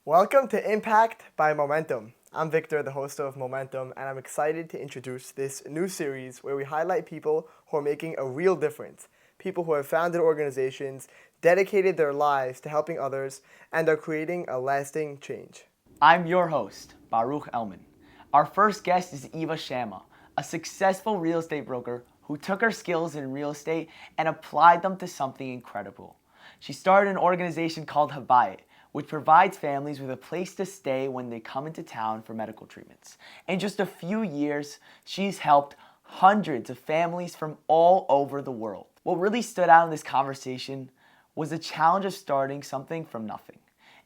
Welcome to Impact by Momentum. I'm Victor, the host of Momentum, and I'm excited to introduce this new series where we highlight people who are making a real difference, people who have founded organizations, dedicated their lives to helping others, and are creating a lasting change. I'm your host, Baruch Elman. Our first guest is Eva Shammah, a successful real estate broker who took her skills in real estate and applied them to something incredible. She started an organization called Habayit, which provides families with a place to stay when they come into town for medical treatments. In just a few years, she's helped hundreds of families from all over the world. What really stood out in this conversation was the challenge of starting something from nothing.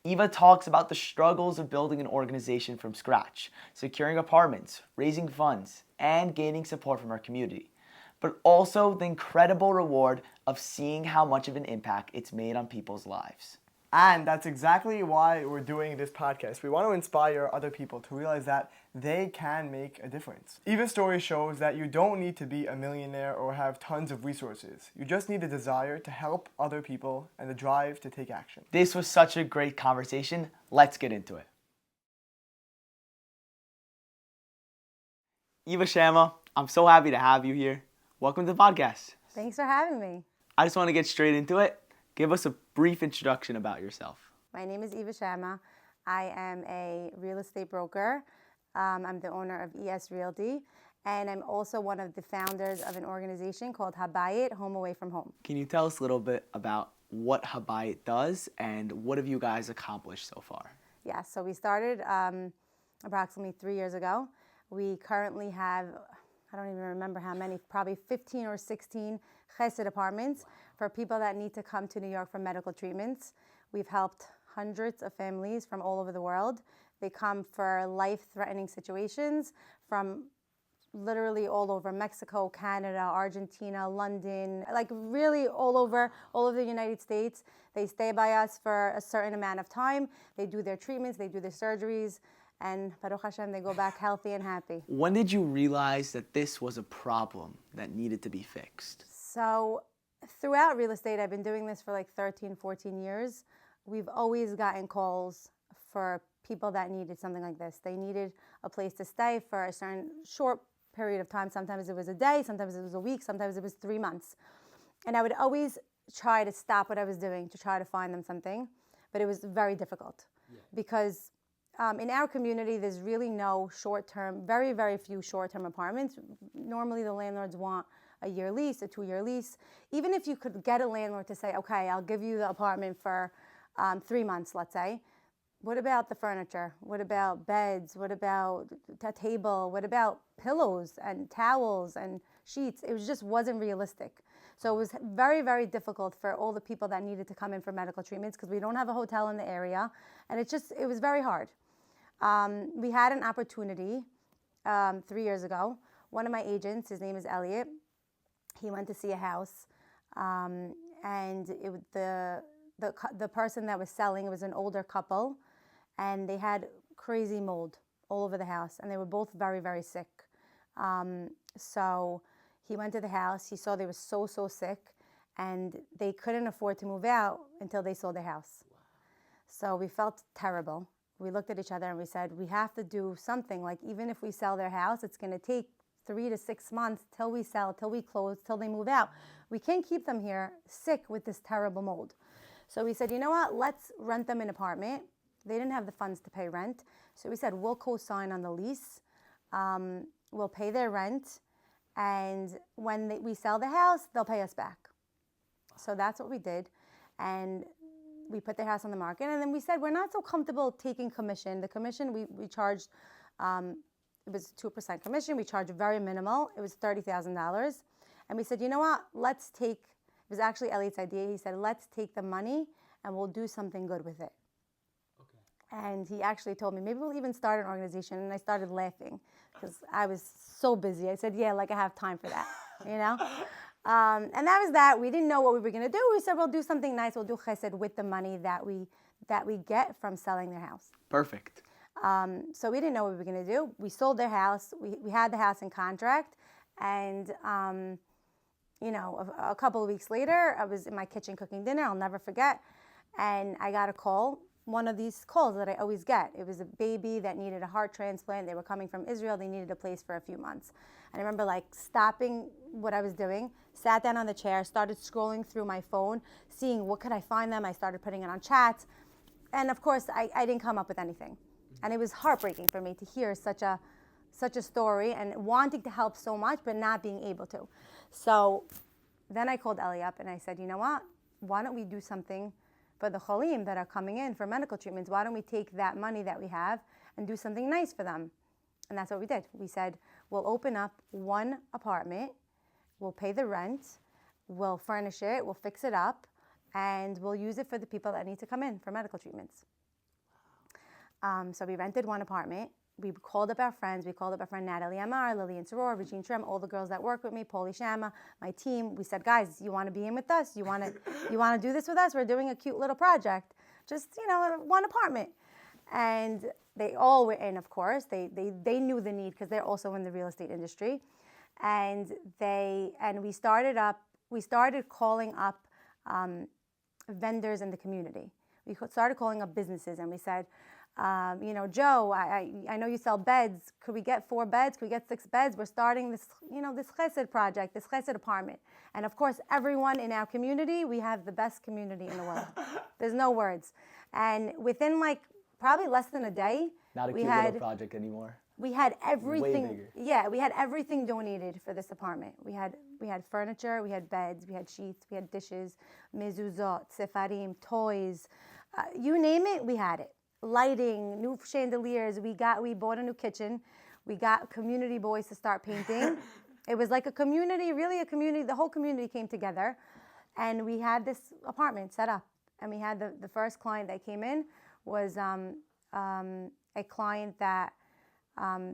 Eva talks about the struggles of building an organization from scratch, securing apartments, raising funds, and gaining support from our community, but also the incredible reward of seeing how much of an impact it's made on people's lives. And that's exactly why we're doing this podcast. We want to inspire other people to realize that they can make a difference. Eva's story shows that you don't need to be a millionaire or have tons of resources. You just need a desire to help other people and the drive to take action. This was such a great conversation. Let's get into it. Eva Shammah, I'm so happy to have you here. Welcome to the podcast. Thanks for having me. I just want to get straight into it. Give us a brief introduction about yourself. My name is Eva Shammah. I am a real estate broker. I'm the owner of ES Realty, and I'm also one of the founders of an organization called Habayit, Home Away from Home. Can you tell us a little bit about what Habayit does and what have you guys accomplished so far? Yeah, so we started approximately 3 years ago. We currently have, I don't even remember how many, probably 15 or 16 Hessed apartments for people that need to come to New York for medical treatments. We've helped hundreds of families from all over the world. They come for life-threatening situations from literally all over Mexico, Canada, Argentina, London, like really all over the United States. They stay by us for a certain amount of time. They do their treatments, they do their surgeries, and Baruch Hashem, they go back healthy and happy. When did you realize that this was a problem that needed to be fixed? So throughout real estate, I've been doing this for like 13, 14 years. We've always gotten calls for people that needed something like this. They needed a place to stay for a certain short period of time. Sometimes it was a day, sometimes it was a week, sometimes it was 3 months. And I would always try to stop what I was doing to try to find them something, but it was very difficult because in our community, there's really no short-term, very, very few short-term apartments. Normally the landlords want a year lease, a 2-year lease. Even if you could get a landlord to say, okay, I'll give you the apartment for 3 months, let's say. What about the furniture? What about beds? What about a table? What about pillows and towels and sheets? It just wasn't realistic. So it was very, very difficult for all the people that needed to come in for medical treatments because we don't have a hotel in the area. And it was very hard. We had an opportunity 3 years ago. One of my agents, his name is Elliot, he went to see a house, and the person that was selling, it was an older couple, and they had crazy mold all over the house, and they were both very, very sick. So he went to the house, he saw they were so sick, and they couldn't afford to move out until they sold their house. So we felt terrible. We looked at each other and we said, we have to do something. Like, even if we sell their house, it's going to take 3 to 6 months till we sell, till we close, till they move out. We can't keep them here sick with this terrible mold. So we said, you know what, let's rent them an apartment. They didn't have the funds to pay rent. So we said, we'll co-sign on the lease. We'll pay their rent. And when we sell the house, they'll pay us back. So that's what we did. And we put their house on the market. And then we said, we're not so comfortable taking commission. The commission we charged, it was 2% commission. We charged very minimal. It was $30,000. And we said, you know what, it was actually Elliot's idea. He said, let's take the money and we'll do something good with it. Okay. And he actually told me, maybe we'll even start an organization. And I started laughing because I was so busy. I said, yeah, like I have time for that, you know? And that was that. We didn't know what we were going to do. We said, we'll do something nice. We'll do chesed with the money that we get from selling their house. Perfect. So we didn't know what we were going to do. We sold their house. We had the house in contract. And, a couple of weeks later, I was in my kitchen cooking dinner. I'll never forget. And I got a call one of these calls that I always get. It was a baby that needed a heart transplant. They were coming from Israel. They needed a place for a few months. And I remember like stopping what I was doing, sat down on the chair, started scrolling through my phone, seeing what could I find them. I started putting it on chats. And of course, I didn't come up with anything. And it was heartbreaking for me to hear such a story and wanting to help so much, but not being able to. So then I called Ellie up and I said, you know what? Why don't we do something for the cholim that are coming in for medical treatments? Why don't we take that money that we have and do something nice for them? And that's what we did. We said, we'll open up one apartment, we'll pay the rent, we'll furnish it, we'll fix it up, and we'll use it for the people that need to come in for medical treatments. So we rented one apartment. We called up our friends. We called up our friend Natalie Amar, Lillian Soror, Regine Shrem, all the girls that work with me, Eva Shammah, my team. We said, guys, you want to be in with us? You want to do this with us? We're doing a cute little project. Just, one apartment. And they all were in, of course. They knew the need because they're also in the real estate industry. And we started calling up vendors in the community. We started calling up businesses and we said, Joe, I know you sell beds. Could we get 4 beds? Could we get 6 beds? We're starting this, this Hessed project, this Hessed apartment. And of course, everyone in our community, we have the best community in the world. There's no words. And within probably less than a day, Not a cute little project anymore. We had everything. Way bigger. Yeah, we had everything donated for this apartment. We had furniture, we had beds, we had sheets, we had dishes, mezuzot, sefarim, toys, you name it, we had it. Lighting, new chandeliers. We bought a new kitchen. We got community boys to start painting. It was like a community, really a community. The whole community came together, and we had this apartment set up. And we had the first client that came in was a client that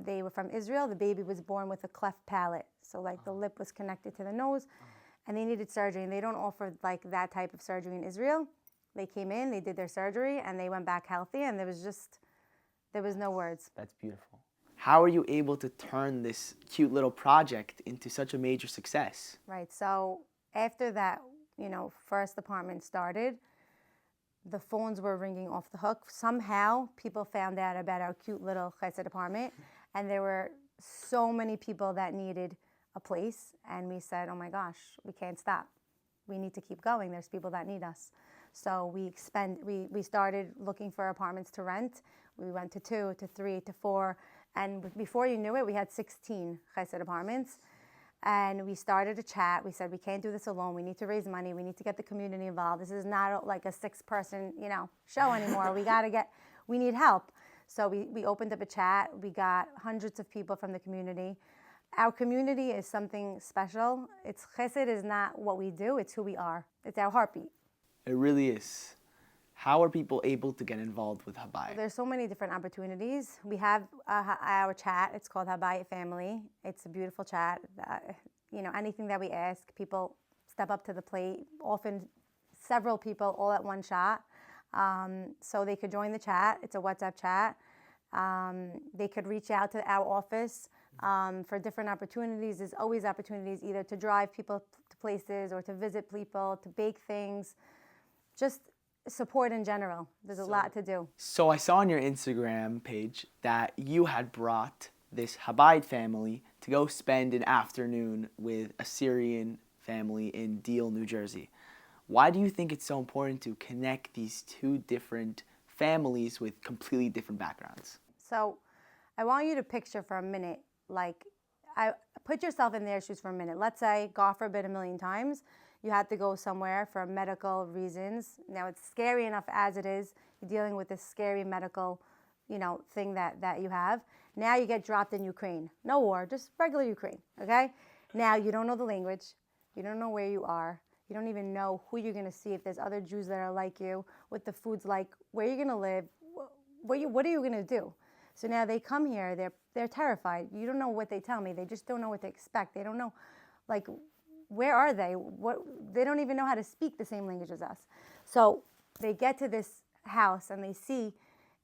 they were from Israel. The baby was born with a cleft palate, so the lip was connected to the nose, and they needed surgery. And they don't offer that type of surgery in Israel. They came in, they did their surgery, and they went back healthy, and there was no words. That's beautiful. How are you able to turn this cute little project into such a major success? Right, so after that, first apartment started, the phones were ringing off the hook. Somehow, people found out about our cute little Hessed apartment, and there were so many people that needed a place, and we said, oh my gosh, we can't stop. We need to keep going. There's people that need us. So we started looking for apartments to rent. We went to 2, to 3, to 4, and before you knew it, we had 16 Hessed apartments. And we started a chat. We said, we can't do this alone. We need to raise money. We need to get the community involved. This is not like a 6-person, show anymore. We need help. So we opened up a chat. We got hundreds of people from the community. Our community is something special. Hessed is not what we do. It's who we are. It's our heartbeat. It really is. How are people able to get involved with Habayit? There's so many different opportunities. We have our chat. It's called Habayit Family. It's a beautiful chat. Anything that we ask, people step up to the plate. Often, several people all at one shot. So they could join the chat. It's a WhatsApp chat. They could reach out to our office for different opportunities. There's always opportunities either to drive people to places or to visit people, to bake things. Just support in general. There's a lot to do. So I saw on your Instagram page that you had brought this Habayit family to go spend an afternoon with a Syrian family in Deal, New Jersey. Why do you think it's so important to connect these 2 different families with completely different backgrounds? So I want you to picture for a minute, put yourself in their shoes for a minute. Let's say, God forbid, 1,000,000 times, you had to go somewhere for medical reasons. Now, it's scary enough as it is. You're dealing with this scary medical, thing that you have. Now you get dropped in Ukraine. No war, just regular Ukraine, okay? Now, you don't know the language. You don't know where you are. You don't even know who you're going to see, if there's other Jews that are like you, what the food's like, where you're going to live, what are you going to do? So now they come here, they're terrified. You don't know what they tell me. They just don't know what to expect. They don't know, where are they? They don't even know how to speak the same language as us. So they get to this house and they see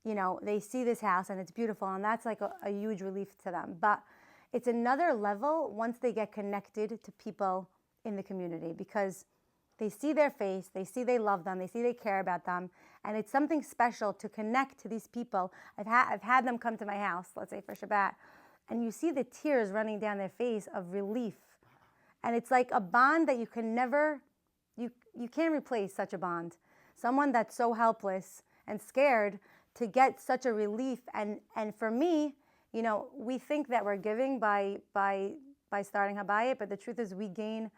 this house and it's beautiful, and that's like a huge relief to them. But it's another level once they get connected to people in the community, because They see their face, they see they love them, they see they care about them, and it's something special to connect to these people. I've had them come to my house, let's say for Shabbat, and you see the tears running down their face of relief. And it's like a bond that you can never, you can't replace such a bond. Someone that's so helpless and scared to get such a relief. And for me, you know, we think that we're giving by starting Habayit, but the truth is we gain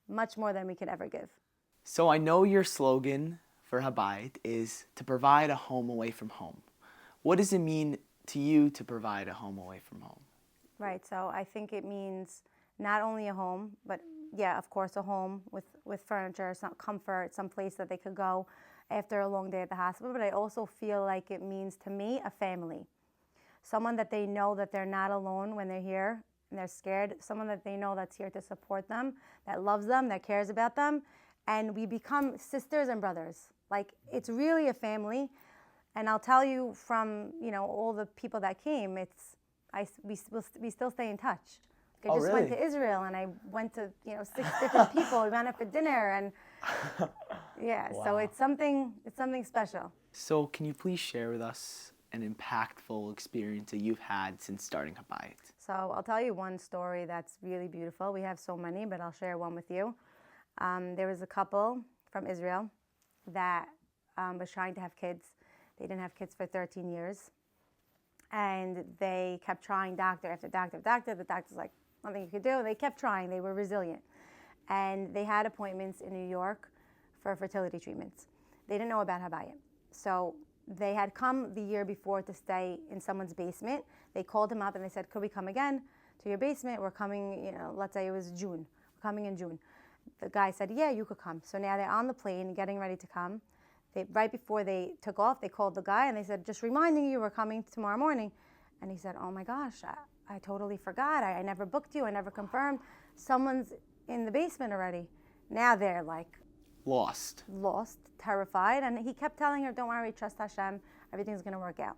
much more than we could ever give. So I know your slogan for Habayit is to provide a home away from home. What does it mean to you to provide a home away from home? Right, so I think it means not only a home, but yeah, of course, a home with furniture, some comfort, some place that they could go after a long day at the hospital. But I also feel like it means to me a family. Someone that they know that they're not alone when they're here and they're scared. Someone that they know that's here to support them, that loves them, that cares about them. And we become sisters and brothers. Like, it's really a family. And I'll tell you from, you know, all the people that came, we still stay in touch. I just went to Israel and I went to, you know, 6 different people. We went out for dinner and yeah, Wow. So it's something special. So can you please share with us an impactful experience that you've had since starting Habayit? So I'll tell you one story that's really beautiful. We have so many, but I'll share one with you. There was a couple from Israel that was trying to have kids. They didn't have kids for 13 years. And they kept trying doctor after doctor after doctor. The doctor's like, nothing you could do. They kept trying. They were resilient. And they had appointments in New York for fertility treatments. They didn't know about Habayit. So they had come the year before to stay in someone's basement. They called him up and they said, could we come again to your basement? We're coming, you know, let's say it was June. We're coming in June. The guy said, yeah, you could come. So now they're on the plane getting ready to come. Right before they took off, they called the guy and they said, just reminding you, we're coming tomorrow morning. And he said, oh my gosh, I totally forgot. I never booked you. I never confirmed. Someone's in the basement already. Now they're like Lost, terrified. And he kept telling her, don't worry, trust Hashem. Everything's going to work out.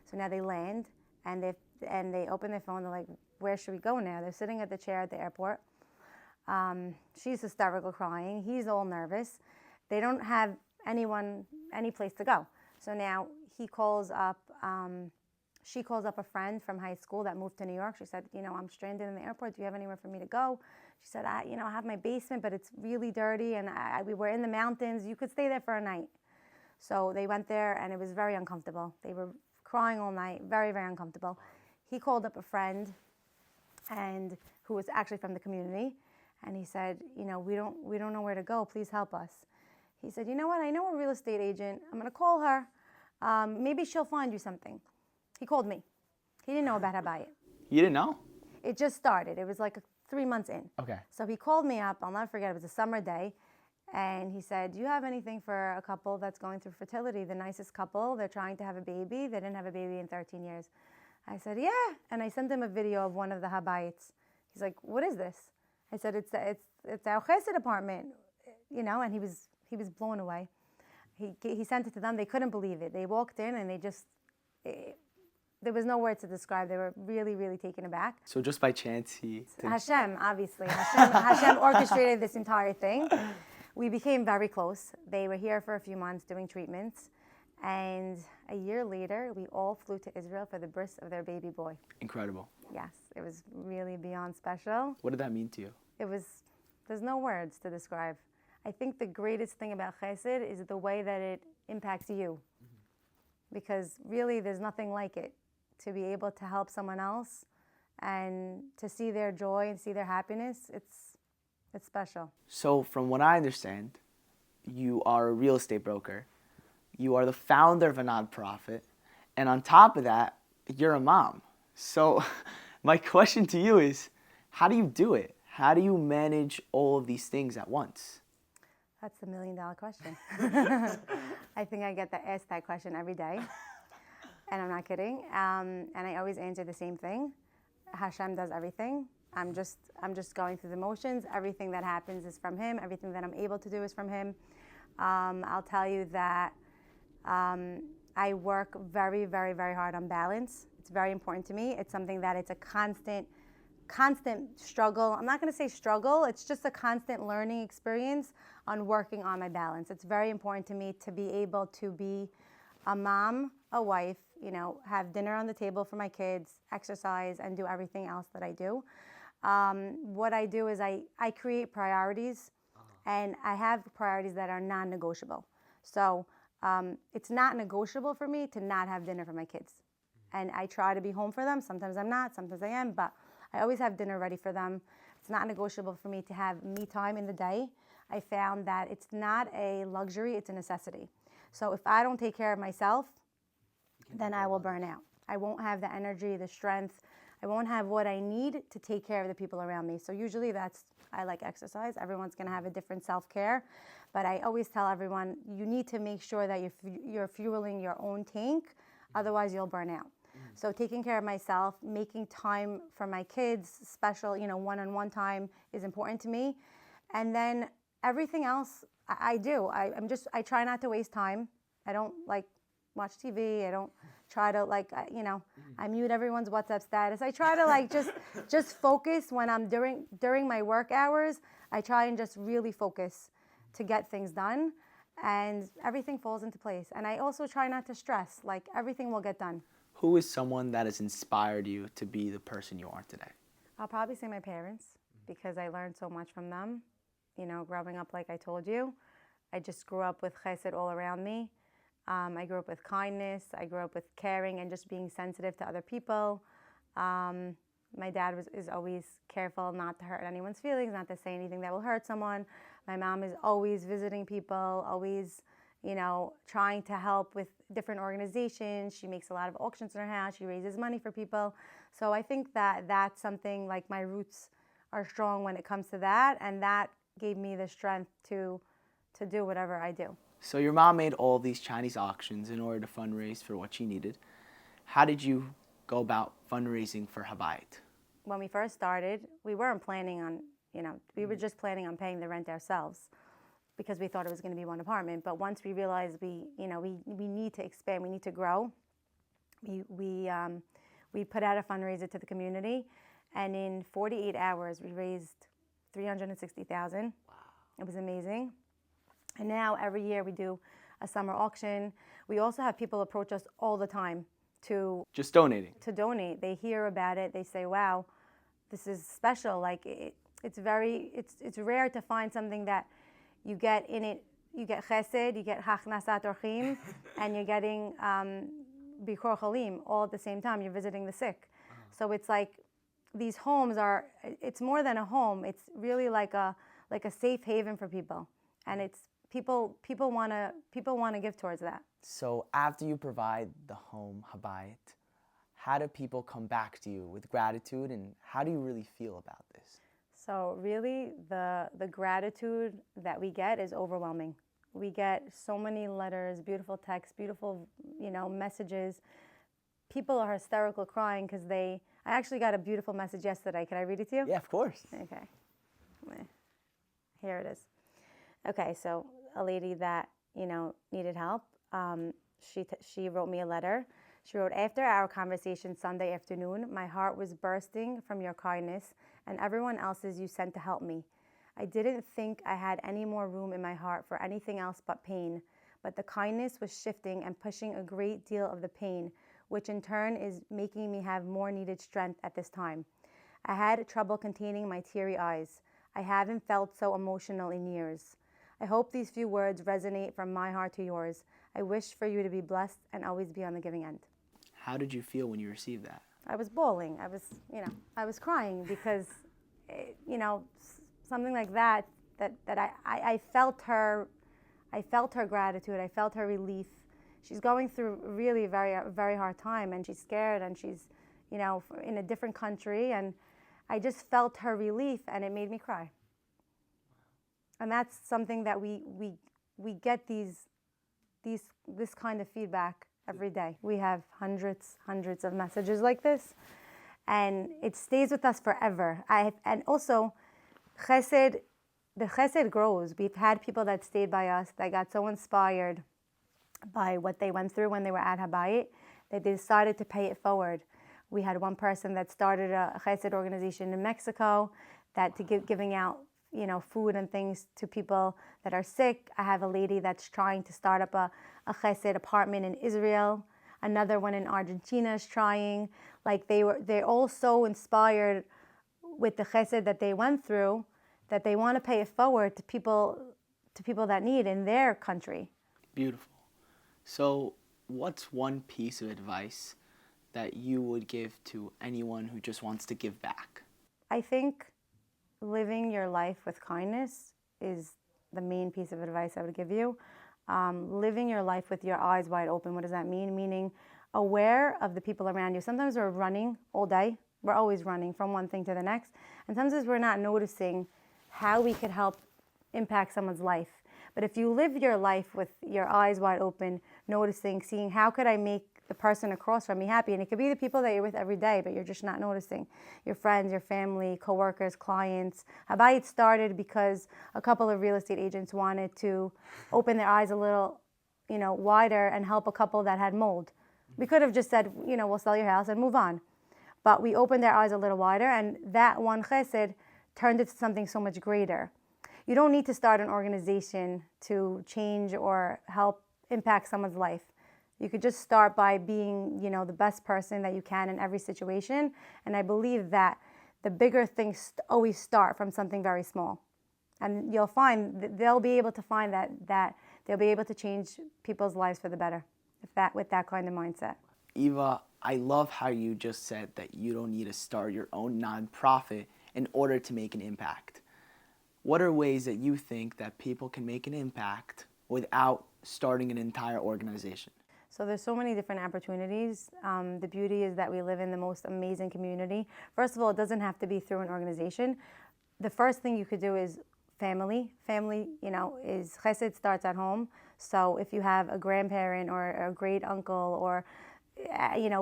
So now they land and they open their phone. They're like, where should we go now? They're sitting at the chair at the airport. She's hysterical crying. He's all nervous. They don't have any place to go. So now she calls up a friend from high school that moved to New York. She said, you know, I'm stranded in the airport. Do you have anywhere for me to go? She said, I have my basement, but it's really dirty, and we were in the mountains. You could stay there for a night. So they went there, and it was very uncomfortable. They were crying all night, very, very uncomfortable. He called up a friend, and who was actually from the community, and he said, you know, we don't know where to go. Please help us. He said, you know what? I know a real estate agent. I'm going to call her. Maybe she'll find you something. He called me. He didn't know about Habayit. You didn't know? It just started. It was like 3 months in. Okay. So he called me up. I'll never forget. It was a summer day. And he said, do you have anything for a couple that's going through fertility? The nicest couple. They're trying to have a baby. They didn't have a baby in 13 years. I said, yeah. And I sent him a video of one of the Habayits. He's like, what is this? I said, it's our Hessed apartment. You know, and he was blown away. He sent it to them. They couldn't believe it. They walked in and there was no word to describe. They were really, really taken aback. So just by chance Hashem, obviously. Hashem orchestrated this entire thing. We became very close. They were here for a few months doing treatments. And a year later, we all flew to Israel for the birth of their baby boy. Incredible. Yes, it was really beyond special. What did that mean to you? There's no words to describe. I think the greatest thing about Hessed is the way that it impacts you. Because really, there's nothing like it. To be able to help someone else and to see their joy and see their happiness, it's special. So from what I understand, you are a real estate broker. You are the founder of a nonprofit. And on top of that, you're a mom. So my question to you is, how do you do it? How do you manage all of these things at once? That's the $1 million question. I think I get asked that question every day. And I'm not kidding. And I always answer the same thing. Hashem does everything. I'm just going through the motions. Everything that happens is from him. Everything that I'm able to do is from him. I'll tell you that I work very, very, very hard on balance. It's very important to me. It's something that it's a constant constant struggle. I'm not going to say struggle. It's just a constant learning experience on working on my balance. It's very important to me to be able to be a mom, a wife, have dinner on the table for my kids, exercise, and do everything else that I do. What I do is I create priorities, and I have priorities that are non-negotiable. So it's not negotiable for me to not have dinner for my kids. And I try to be home for them. Sometimes I'm not, sometimes I am, but I always have dinner ready for them. It's not negotiable for me to have me time in the day. I found that it's not a luxury, it's a necessity. So if I don't take care of myself, then I will burn out. I won't have the energy, the strength. I won't have what I need to take care of the people around me. So usually I like exercise. Everyone's going to have a different self-care. But I always tell everyone, you need to make sure that you're fueling your own tank. Otherwise, you'll burn out. So taking care of myself, making time for my kids, special, one-on-one time is important to me. And then everything else I do. I try not to waste time. I don't watch TV. I don't try to I mute everyone's WhatsApp status. I try to just focus when I'm during my work hours. I try and just really focus to get things done, and everything falls into place. And I also try not to stress. Everything will get done. Who is someone that has inspired you to be the person you are today? I'll probably say my parents, because I learned so much from them. Growing up, like I told you, I just grew up with Hessed all around me. I grew up with kindness. I grew up with caring and just being sensitive to other people. My dad is always careful not to hurt anyone's feelings, not to say anything that will hurt someone. My mom is always visiting people, always, trying to help with different organizations. She makes a lot of auctions in her house. She raises money for people. So I think that that's something, my roots are strong when it comes to that, and that gave me the strength to do whatever I do. So your mom made all these Chinese auctions in order to fundraise for what she needed. How did you go about fundraising for Habayit? When we first started, we weren't planning on, we were just planning on paying the rent ourselves, because we thought it was going to be one apartment. But once we realized we need to expand, we need to grow, we put out a fundraiser to the community, and in 48 hours we raised $360,000. Wow. It was amazing. And now every year we do a summer auction. We also have people approach us all the time to just donating. To donate. They hear about it. They say, "Wow, this is special." It's rare to find something that you get in it. You get Hessed, you get Hachnasat Orchim, and you're getting Bikur Chalim all at the same time. You're visiting the sick. So it's these homes are. It's more than a home. It's really like a safe haven for people, and it's. People want to give towards that. So after you provide the home Habayit, how do people come back to you with gratitude, and how do you really feel about this? So really, the gratitude that we get is overwhelming. We get so many letters, beautiful texts, beautiful messages. People are hysterical, crying because I actually got a beautiful message yesterday. Can I read it to you? Yeah, of course. Okay. Here it is. Okay, so a lady that needed help. She wrote me a letter. She wrote, "After our conversation Sunday afternoon, my heart was bursting from your kindness and everyone else's you sent to help me. I didn't think I had any more room in my heart for anything else but pain, but the kindness was shifting and pushing a great deal of the pain, which in turn is making me have more needed strength at this time. I had trouble containing my teary eyes. I haven't felt so emotional in years. I hope these few words resonate from my heart to yours. I wish for you to be blessed and always be on the giving end." How did you feel when you received that? I was bawling. I was crying because, something like that I felt her gratitude. I felt her relief. She's going through really very, very hard time, and she's scared, and she's, in a different country, and I just felt her relief, and it made me cry. And that's something that we get this kind of feedback every day. We have hundreds of messages like this, and it stays with us forever. And also, the Chesed grows. We've had people that stayed by us that got so inspired by what they went through when they were at Habayit that they decided to pay it forward. We had one person that started a Hessed organization in Mexico that giving out, food and things to people that are sick. I have a lady that's trying to start up a Hessed apartment in Israel. Another one in Argentina is trying. Like they're all so inspired with the Hessed that they went through that they want to pay it forward to people that need in their country. Beautiful. So what's one piece of advice that you would give to anyone who just wants to give back? I think living your life with kindness is the main piece of advice I would give you. Living your life with your eyes wide open. What does that mean? Meaning aware of the people around you. Sometimes we're running all day. We're always running from one thing to the next. And sometimes we're not noticing how we could help impact someone's life. But if you live your life with your eyes wide open, noticing, seeing how could I make the person across from me happy, and it could be the people that you're with every day, but you're just not noticing. Your friends, your family, coworkers, clients. Habayit started because a couple of real estate agents wanted to open their eyes a little, wider and help a couple that had mold. We could have just said, we'll sell your house and move on. But we opened their eyes a little wider, and that one chesed turned it to something so much greater. You don't need to start an organization to change or help impact someone's life. You could just start by being, the best person that you can in every situation. And I believe that the bigger things always start from something very small. And you'll find that they'll be able to find that they'll be able to change people's lives for the better with that kind of mindset. Eva, I love how you just said that you don't need to start your own nonprofit in order to make an impact. What are ways that you think that people can make an impact without starting an entire organization? So there's so many different opportunities. The beauty is that we live in the most amazing community. First of all, it doesn't have to be through an organization. The first thing you could do is family. Family, is Hesed starts at home. So if you have a grandparent or a great uncle or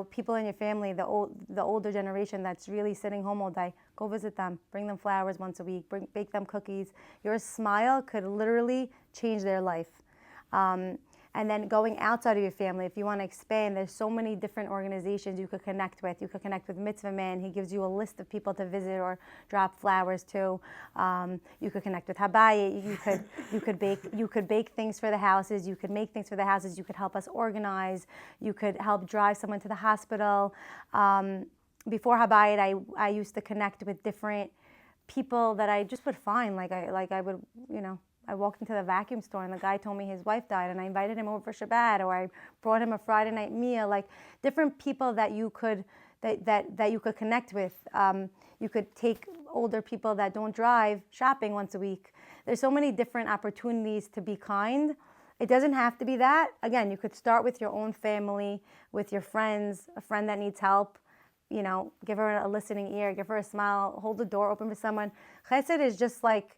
people in your family, the older generation that's really sitting home all day, go visit them. Bring them flowers once a week. Bake them cookies. Your smile could literally change their life. And then going outside of your family, if you want to expand, there's so many different organizations you could connect with. You could connect with Mitzvah Man. He gives you a list of people to visit or drop flowers to. You could connect with Habayit. You could bake things for the houses. You could make things for the houses. You could help us organize. You could help drive someone to the hospital. Before Habayit, I used to connect with different people that I just would find. I walked into the vacuum store and the guy told me his wife died and I invited him over for Shabbat, or I brought him a Friday night meal. Like different people that you could that you could connect with. You could take older people that don't drive shopping once a week. There's so many different opportunities to be kind. It doesn't have to be that. Again, you could start with your own family, with your friends, a friend that needs help. Give her a listening ear, give her a smile, hold the door open for someone. Chesed is just like,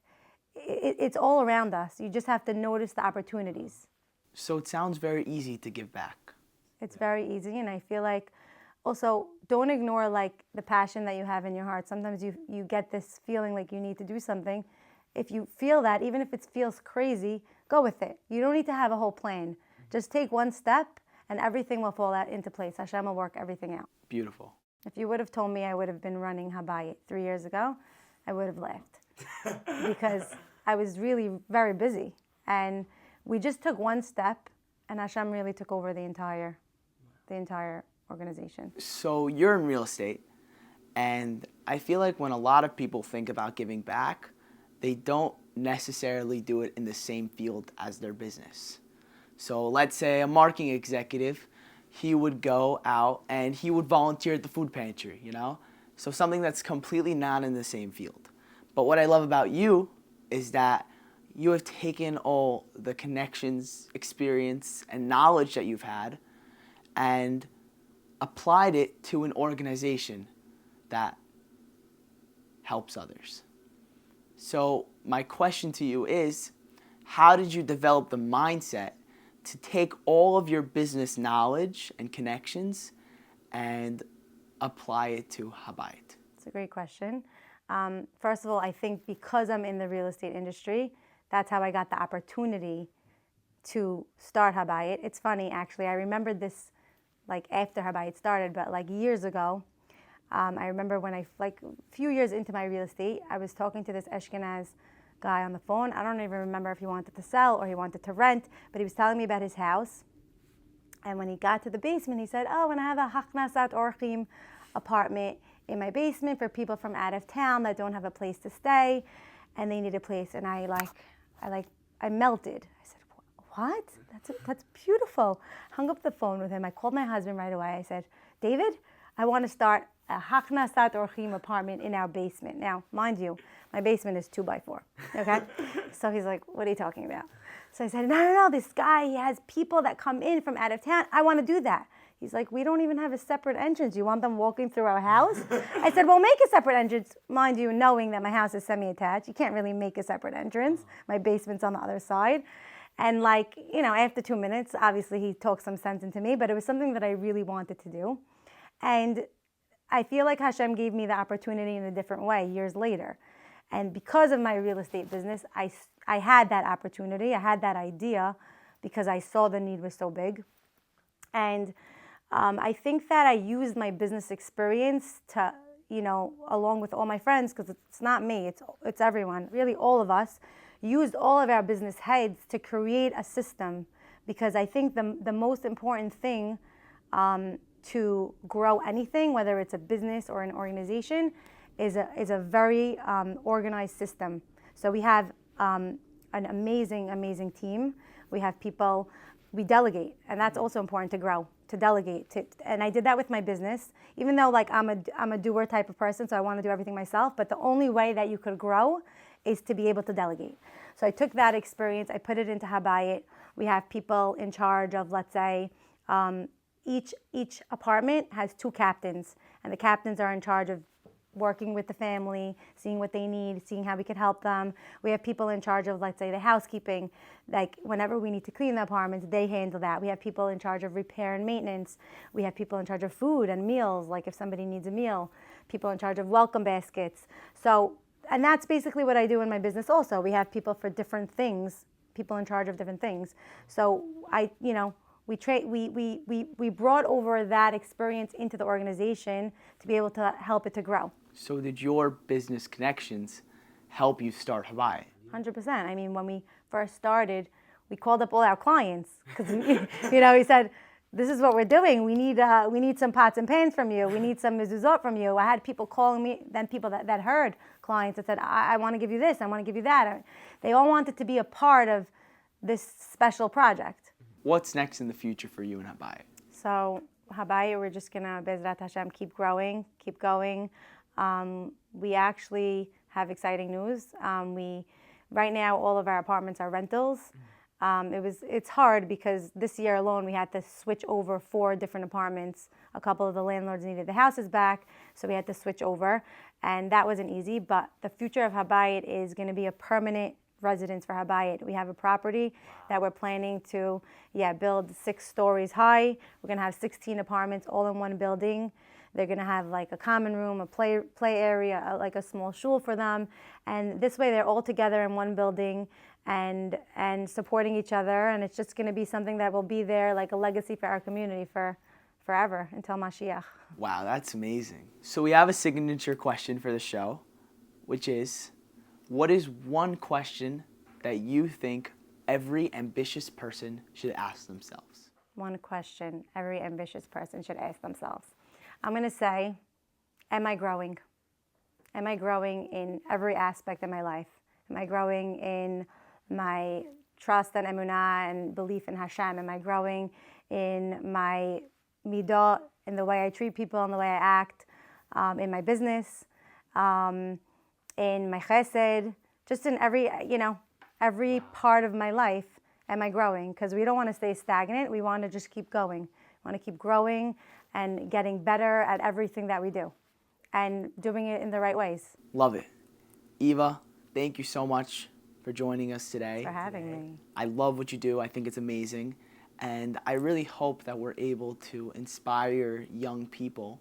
it's all around us. You just have to notice the opportunities. So it sounds very easy to give back. It's very easy, and I feel like also don't ignore the passion that you have in your heart. Sometimes you get this feeling like you need to do something. If you feel that, even if it feels crazy, go with it. You don't need to have a whole plan. Just take one step and everything will fall out into place. Hashem will work everything out. Beautiful. If you would have told me I would have been running Habayit 3 years ago, I would have laughed. Because I was really very busy. And we just took one step and Hashem really took over the entire organization. So you're in real estate, and I feel like when a lot of people think about giving back, they don't necessarily do it in the same field as their business. So let's say a marketing executive, he would go out and he would volunteer at the food pantry, So something that's completely not in the same field. But what I love about you is that you have taken all the connections, experience, and knowledge that you've had and applied it to an organization that helps others. So my question to you is, how did you develop the mindset to take all of your business knowledge and connections and apply it to Habayit? It's a great question. First of all, I think because I'm in the real estate industry, that's how I got the opportunity to start Habayit. It's funny, actually. I remembered this after Habayit started, but years ago, I remember when like a few years into my real estate, I was talking to this Ashkenaz guy on the phone. I don't even remember if he wanted to sell or he wanted to rent, but he was telling me about his house. And when he got to the basement, he said, "Oh, and I have a Haknasat Orchim apartment in my basement for people from out of town that don't have a place to stay, and they need a place." And I melted. I said, "What? That's beautiful." Hung up the phone with him. I called my husband right away. I said, "David, I want to start a Haknasat Orchim apartment in our basement." Now, mind you, my basement is 2x4. Okay, so he's like, "What are you talking about?" So I said, no, this guy, he has people that come in from out of town. I want to do that. He's like, "We don't even have a separate entrance. You want them walking through our house?" I said, "Well, make a separate entrance." Mind you, knowing that my house is semi-attached, you can't really make a separate entrance. My basement's on the other side. And after 2 minutes, obviously he talked some sense into me, but it was something that I really wanted to do. And I feel like Hashem gave me the opportunity in a different way years later. And because of my real estate business, I had that opportunity. I had that idea because I saw the need was so big. And I think that I used my business experience to, along with all my friends, because it's not me, it's everyone, really all of us, used all of our business heads to create a system. Because I think the most important thing to grow anything, whether it's a business or an organization, is a very organized system. So we have an amazing team. We have people, we delegate, and that's also important to grow, to delegate. And I did that with my business, even though I'm a doer type of person, so I want to do everything myself, but the only way that you could grow is to be able to delegate. So I took that experience, I put it into Habayit. We have people in charge of, let's say, each apartment has 2 captains, and the captains are in charge of working with the family, seeing what they need, seeing how we could help them. We have people in charge of, let's say, the housekeeping. Like whenever we need to clean the apartments, they handle that. We have people in charge of repair and maintenance. We have people in charge of food and meals, like if somebody needs a meal. People in charge of welcome baskets. So, and that's basically what I do in my business also. We have people for different things, people in charge of different things. So we brought over that experience into the organization to be able to help it to grow. So did your business connections help you start Habayit? 100%. I mean, when we first started, we called up all our clients because we said, "This is what we're doing. We need some pots and pans from you. We need some mezuzot from you." I had people calling me, then people that heard clients that said, I want to give you this, I want to give you that. They all wanted to be a part of this special project. What's next in the future for you and Habayit? So Habayit, we're just going to, Bezrat Hashem, keep growing, keep going. We actually have exciting news. Right now, all of our apartments are rentals. It's hard because this year alone, we had to switch over 4 different apartments. A couple of the landlords needed the houses back, so we had to switch over. And that wasn't easy, but the future of Habayit is going to be a permanent residence for Habayit. We have a property that we're planning to build 6 stories high. We're going to have 16 apartments all in one building. They're going to have like a common room, a play area, like a small shul for them. And this way they're all together in one building and supporting each other. And it's just going to be something that will be there like a legacy for our community for forever until Mashiach. Wow, that's amazing. So we have a signature question for the show, which is, what is one question that you think every ambitious person should ask themselves? One question every ambitious person should ask themselves. I'm going to say, am I growing? Am I growing in every aspect of my life? Am I growing in my trust and emunah and belief in Hashem? Am I growing in my midah, in the way I treat people, in the way I act, in my business, in my Hessed, just in every part of my life? Am I growing? Because we don't want to stay stagnant. We want to just keep going. We want to keep growing and getting better at everything that we do and doing it in the right ways. Love it. Eva, thank you so much for joining us today. For having me. I love what you do. I think it's amazing. And I really hope that we're able to inspire young people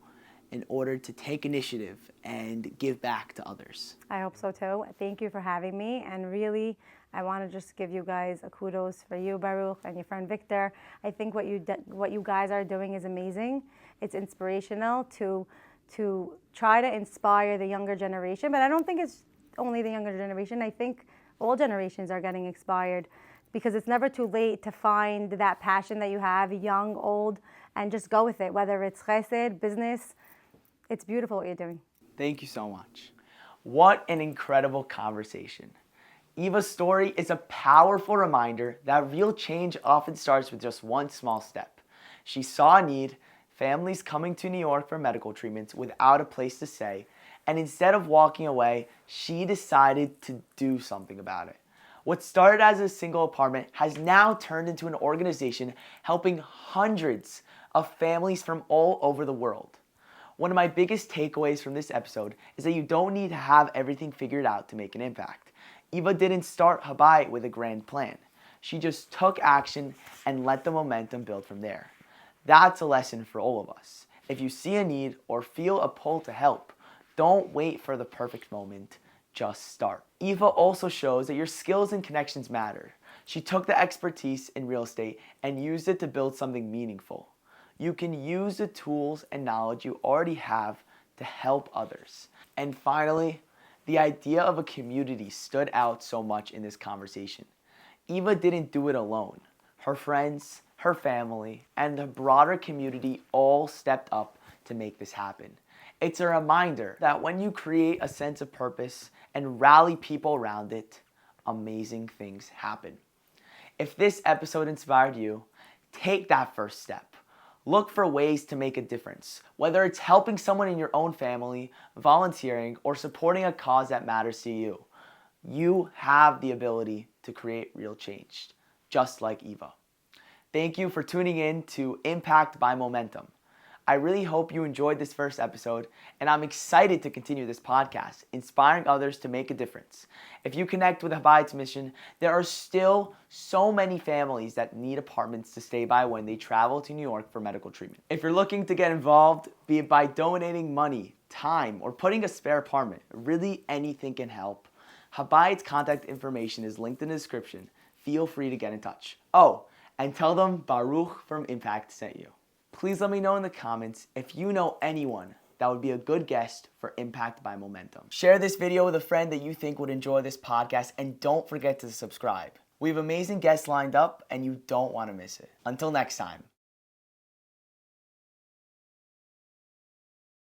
in order to take initiative and give back to others. I hope so too. Thank you for having me. And really, I want to just give you guys a kudos for you, Baruch, and your friend Victor. I think what you guys are doing is amazing. It's inspirational to to try to inspire the younger generation. But I don't think it's only the younger generation. I think all generations are getting inspired, because it's never too late to find that passion that you have, young, old, and just go with it. Whether it's chesed, business, it's beautiful what you're doing. Thank you so much. What an incredible conversation. Eva's story is a powerful reminder that real change often starts with just one small step. She saw a need, families coming to New York for medical treatments without a place to stay, and instead of walking away, she decided to do something about it. What started as a single apartment has now turned into an organization helping hundreds of families from all over the world. One of my biggest takeaways from this episode is that you don't need to have everything figured out to make an impact. Eva didn't start Habayit with a grand plan. She just took action and let the momentum build from there. That's a lesson for all of us. If you see a need or feel a pull to help, don't wait for the perfect moment. Just start. Eva also shows that your skills and connections matter. She took the expertise in real estate and used it to build something meaningful. You can use the tools and knowledge you already have to help others. And finally, the idea of a community stood out so much in this conversation. Eva didn't do it alone. Her friends, her family, and the broader community all stepped up to make this happen. It's a reminder that when you create a sense of purpose and rally people around it, amazing things happen. If this episode inspired you, take that first step. Look for ways to make a difference, whether it's helping someone in your own family, volunteering, or supporting a cause that matters to you. You have the ability to create real change, just like Eva. Thank you for tuning in to Impact by Momentum. I really hope you enjoyed this first episode, and I'm excited to continue this podcast, inspiring others to make a difference. If you connect with Habayit's mission, there are still so many families that need apartments to stay by when they travel to New York for medical treatment. If you're looking to get involved, be it by donating money, time, or putting a spare apartment, really anything can help. Habayit's contact information is linked in the description. Feel free to get in touch. Oh, and tell them Baruch from Impact sent you. Please let me know in the comments if you know anyone that would be a good guest for Impact by Momentum. Share this video with a friend that you think would enjoy this podcast, and don't forget to subscribe. We have amazing guests lined up and you don't want to miss it. Until next time.